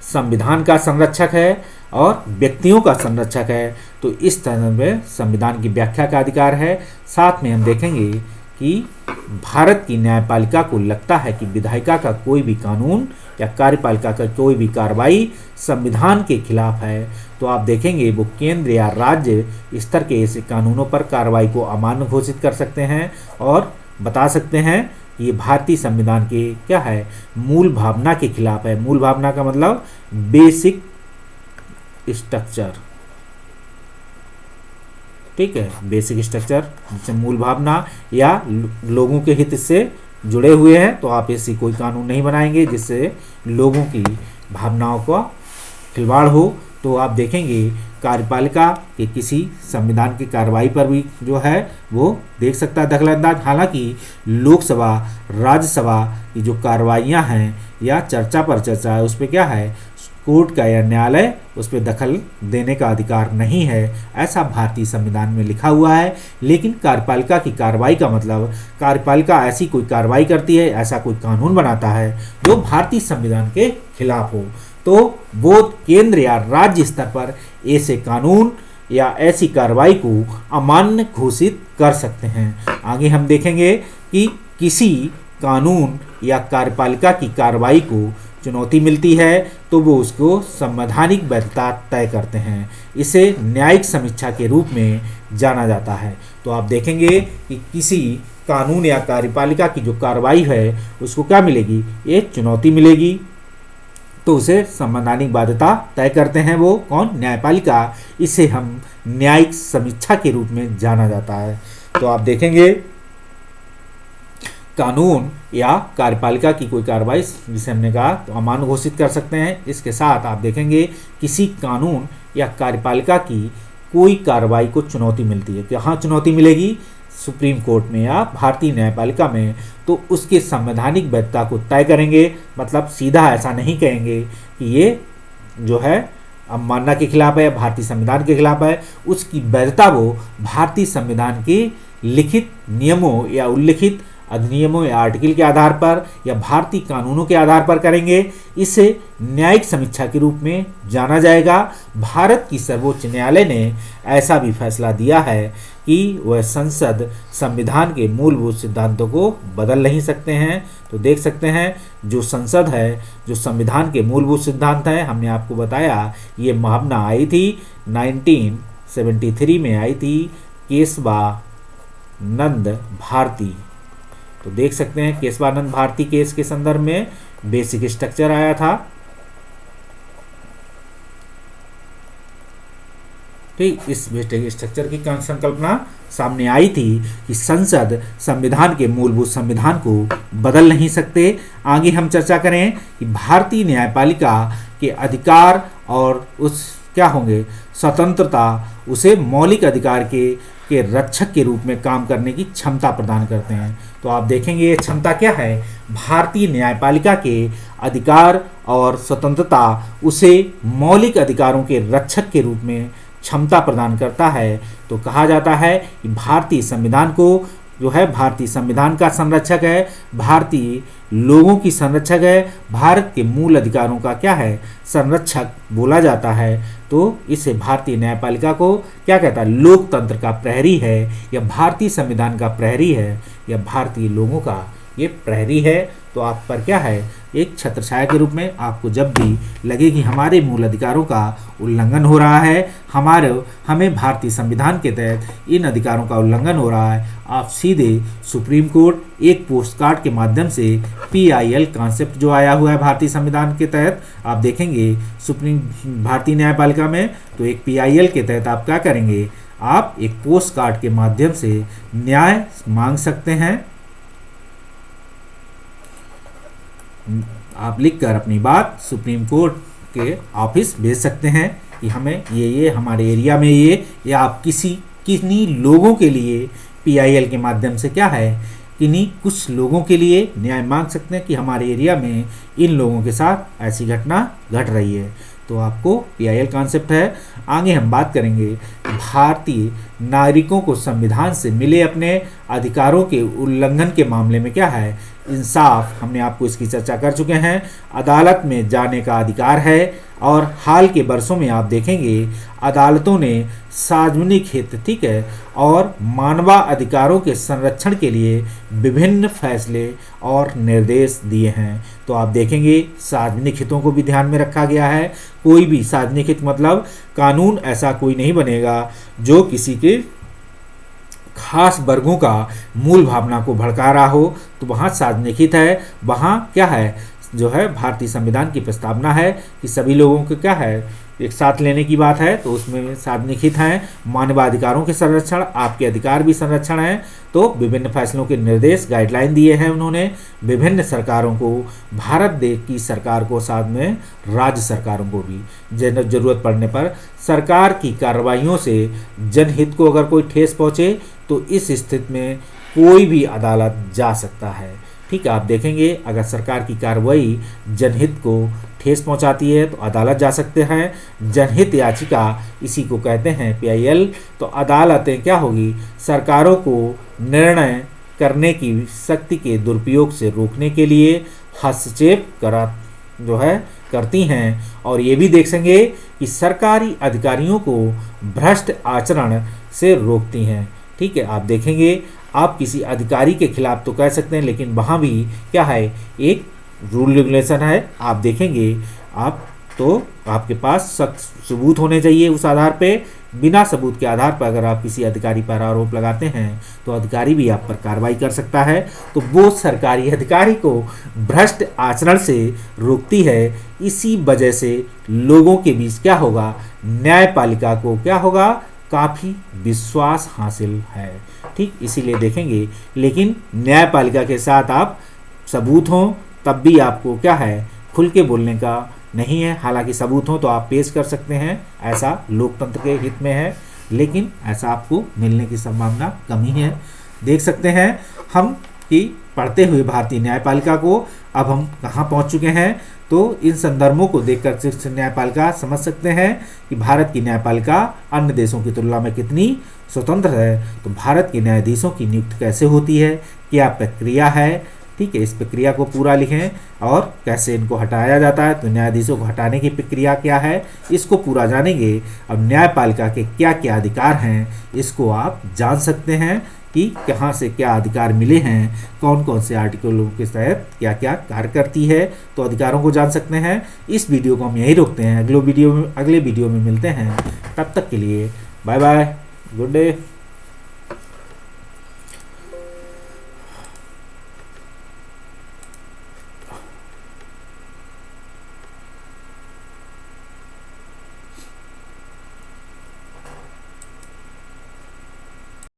संविधान का संरक्षक है और व्यक्तियों का संरक्षक है, तो इस तरह में संविधान की व्याख्या का अधिकार है। साथ में हम देखेंगे कि भारत की न्यायपालिका को लगता है कि विधायिका का कोई भी कानून या कार्यपालिका का कोई भी कार्रवाई संविधान के खिलाफ है, तो आप देखेंगे वो केंद्र या राज्य स्तर के ऐसे कानूनों पर कार्रवाई को अमान्य घोषित कर सकते हैं और बता सकते हैं कि ये भारतीय संविधान के क्या है, मूल भावना के खिलाफ है। मूल भावना का मतलब बेसिक स्ट्रक्चर, ठीक है, बेसिक स्ट्रक्चर जिससे मूल भावना या लोगों के हित से जुड़े हुए हैं, तो आप ऐसी कोई कानून नहीं बनाएंगे जिससे लोगों की भावनाओं का खिलवाड़ हो। तो आप देखेंगे कार्यपालिका के किसी संविधान की कार्रवाई पर भी जो है वो देख सकता है दखलंदाज। हालांकि लोकसभा राज्यसभा की जो कार्रवाइयाँ हैं या चर्चा पर चर्चा है, उस पर क्या है, कोर्ट का या न्यायालय उस पर दखल देने का अधिकार नहीं है, ऐसा भारतीय संविधान में लिखा हुआ है। लेकिन कार्यपालिका की कार्रवाई का मतलब कार्यपालिका ऐसी कोई कार्रवाई करती है, ऐसा कोई कानून बनाता है जो भारतीय संविधान के खिलाफ हो, तो वो केंद्र या राज्य स्तर पर ऐसे कानून या ऐसी कार्रवाई को अमान्य घोषित कर सकते हैं। आगे हम देखेंगे कि किसी कानून या कार्यपालिका की कार्रवाई को चुनौती मिलती है तो वो उसको संवैधानिक वैधता तय करते हैं। इसे न्यायिक समीक्षा के रूप में जाना जाता है। तो आप देखेंगे कि किसी कानून या कार्यपालिका की जो कार्रवाई है उसको क्या मिलेगी, एक चुनौती मिलेगी, तो उसे संवैधानिक बाध्यता तय करते हैं वो कौन, न्यायपालिका। इसे हम न्यायिक समीक्षा के रूप में जाना जाता है। तो आप देखेंगे कानून या कार्यपालिका की कोई कार्रवाई जिसे हमने कहा तो अमान्य घोषित कर सकते हैं। इसके साथ आप देखेंगे किसी कानून या कार्यपालिका की कोई कार्रवाई को चुनौती मिलती है, कहाँ चुनौती मिलेगी, सुप्रीम कोर्ट में या भारतीय न्यायपालिका में, तो उसके संवैधानिक वैधता को तय करेंगे। मतलब सीधा ऐसा नहीं कहेंगे कि ये जो है अवमानना के खिलाफ है, भारतीय संविधान के खिलाफ है, उसकी वैधता वो भारतीय संविधान के लिखित नियमों या उल्लिखित अधिनियमों या आर्टिकल के आधार पर या भारतीय कानूनों के आधार पर करेंगे। इसे न्यायिक समीक्षा के रूप में जाना जाएगा। भारत की सर्वोच्च न्यायालय ने ऐसा भी फैसला दिया है कि वह संसद संविधान के मूलभूत सिद्धांतों को बदल नहीं सकते हैं। तो देख सकते हैं जो संसद है, जो संविधान के मूलभूत सिद्धांत हैं, हमने आपको बताया ये भावना आई थी 1973 में आई थी, केशवानंद भारती। तो देख सकते हैं केशवानंद भारती केस के संदर्भ में बेसिक स्ट्रक्चर आया था। ठीक, इस बेसिक स्ट्रक्चर की संकल्पना सामने आई थी कि संसद संविधान के मूलभूत संविधान को बदल नहीं सकते। आगे हम चर्चा करें कि भारतीय न्यायपालिका के अधिकार और उस क्या होंगे, स्वतंत्रता उसे मौलिक अधिकार के रक्षक के रूप में काम करने की क्षमता प्रदान करते हैं। तो आप देखेंगे ये क्षमता क्या है, भारतीय न्यायपालिका के अधिकार और स्वतंत्रता उसे मौलिक अधिकारों के रक्षक के रूप में क्षमता प्रदान करता है। तो कहा जाता है कि भारतीय संविधान को जो है भारतीय संविधान का संरक्षक है, भारतीय लोगों की संरक्षक है, भारत के मूल अधिकारों का क्या है, संरक्षक बोला जाता है। तो इसे भारतीय न्यायपालिका को क्या कहता है, लोकतंत्र का प्रहरी है, या भारतीय संविधान का प्रहरी है, या भारतीय लोगों का ये प्रहरी है। तो आप पर क्या है, एक छत्रछाया के रूप में आपको जब भी लगे कि हमारे मूल अधिकारों का उल्लंघन हो रहा है, हमें भारतीय संविधान के तहत इन अधिकारों का उल्लंघन हो रहा है, आप सीधे सुप्रीम कोर्ट एक पोस्ट कार्ड के माध्यम से PIL कॉन्सेप्ट जो आया हुआ है भारतीय संविधान के तहत, आप देखेंगे सुप्रीम भारतीय न्यायपालिका में, तो एक PIL के तहत आप क्या करेंगे, आप एक पोस्ट कार्ड के माध्यम से न्याय मांग सकते हैं। आप लिखकर अपनी बात सुप्रीम कोर्ट के ऑफिस भेज सकते हैं कि हमें ये हमारे एरिया में ये, या आप किन्हीं लोगों के लिए PIL के माध्यम से क्या है, किन्हीं कुछ लोगों के लिए न्याय मांग सकते हैं कि हमारे एरिया में इन लोगों के साथ ऐसी घटना घट रही है। तो आपको PIL कॉन्सेप्ट है। आगे हम बात करेंगे भारतीय नागरिकों को संविधान से मिले अपने अधिकारों के उल्लंघन के मामले में क्या है, इंसाफ। हमने आपको इसकी चर्चा कर चुके हैं। अदालत में जाने का अधिकार है, और हाल के वर्षों में आप देखेंगे अदालतों ने सार्वजनिक हित, ठीक है, और मानवाधिकारों के संरक्षण के लिए विभिन्न फैसले और निर्देश दिए हैं। तो आप देखेंगे सार्वजनिक हितों को भी ध्यान में रखा गया है। कोई भी सार्वजनिक हित मतलब कानून ऐसा कोई नहीं बनेगा जो किसी के खास वर्गों का मूल भावना को भड़का रहा हो, तो वहाँ सार्वजनिक हित है। वहाँ क्या है, जो है भारतीय संविधान की प्रस्तावना है कि सभी लोगों को क्या है, एक साथ लेने की बात है, तो उसमें सार्वजनिक हित हैं, मानवाधिकारों के संरक्षण, आपके अधिकार भी संरक्षण है। तो विभिन्न फैसलों के निर्देश गाइडलाइन दिए हैं उन्होंने विभिन्न सरकारों को, भारत देश की सरकार को, साथ में राज्य सरकारों को भी। जरूरत पड़ने पर सरकार की कार्रवाइयों से जनहित को अगर कोई ठेस पहुँचे तो इस स्थिति में कोई भी अदालत जा सकता है। ठीक है, आप देखेंगे अगर सरकार की कार्रवाई जनहित को ठेस पहुंचाती है तो अदालत जा सकते हैं। जनहित याचिका इसी को कहते हैं PIL। तो अदालतें क्या होगी, सरकारों को निर्णय करने की शक्ति के दुरुपयोग से रोकने के लिए हस्तक्षेप करती हैं, और ये भी देखेंगे कि सरकारी अधिकारियों को भ्रष्ट आचरण से रोकती हैं। ठीक है, आप देखेंगे आप किसी अधिकारी के खिलाफ तो कह सकते हैं, लेकिन वहाँ भी क्या है, एक रूल रेगुलेशन है। आप देखेंगे आपके पास सख्त सबूत होने चाहिए। उस आधार पे, बिना सबूत के आधार पर अगर आप किसी अधिकारी पर आरोप लगाते हैं तो अधिकारी भी आप पर कार्रवाई कर सकता है। तो वो सरकारी अधिकारी को भ्रष्ट आचरण से रोकती है। इसी वजह से लोगों के बीच क्या होगा, न्यायपालिका को क्या होगा, काफ़ी विश्वास हासिल है। ठीक, इसीलिए देखेंगे, लेकिन न्यायपालिका के साथ आप सबूत हों तब भी आपको क्या है, खुल के बोलने का नहीं है। हालांकि सबूत हो तो आप पेश कर सकते हैं, ऐसा लोकतंत्र के हित में है, लेकिन ऐसा आपको मिलने की संभावना कम ही है। देख सकते हैं हम कि पढ़ते हुए भारतीय न्यायपालिका को अब हम कहाँ पहुँच चुके हैं। तो इन संदर्भों को देखकर न्यायपालिका समझ सकते हैं कि भारत की न्यायपालिका अन्य देशों की तुलना में कितनी स्वतंत्र है। तो भारत के न्यायाधीशों की नियुक्ति कैसे होती है, क्या प्रक्रिया है, ठीक है, इस प्रक्रिया को पूरा लिखें, और कैसे इनको हटाया जाता है, तो न्यायाधीशों को हटाने की प्रक्रिया क्या है, इसको पूरा जानेंगे। अब न्यायपालिका के क्या क्या अधिकार हैं इसको आप जान सकते हैं कि कहाँ से क्या अधिकार मिले हैं, कौन कौन से आर्टिकलों के तहत क्या क्या कार्य करती है, तो अधिकारों को जान सकते हैं। इस वीडियो को हम यहीं रोकते हैं, अगले वीडियो में मिलते हैं। तब तक के लिए बाय बाय, गुड डे।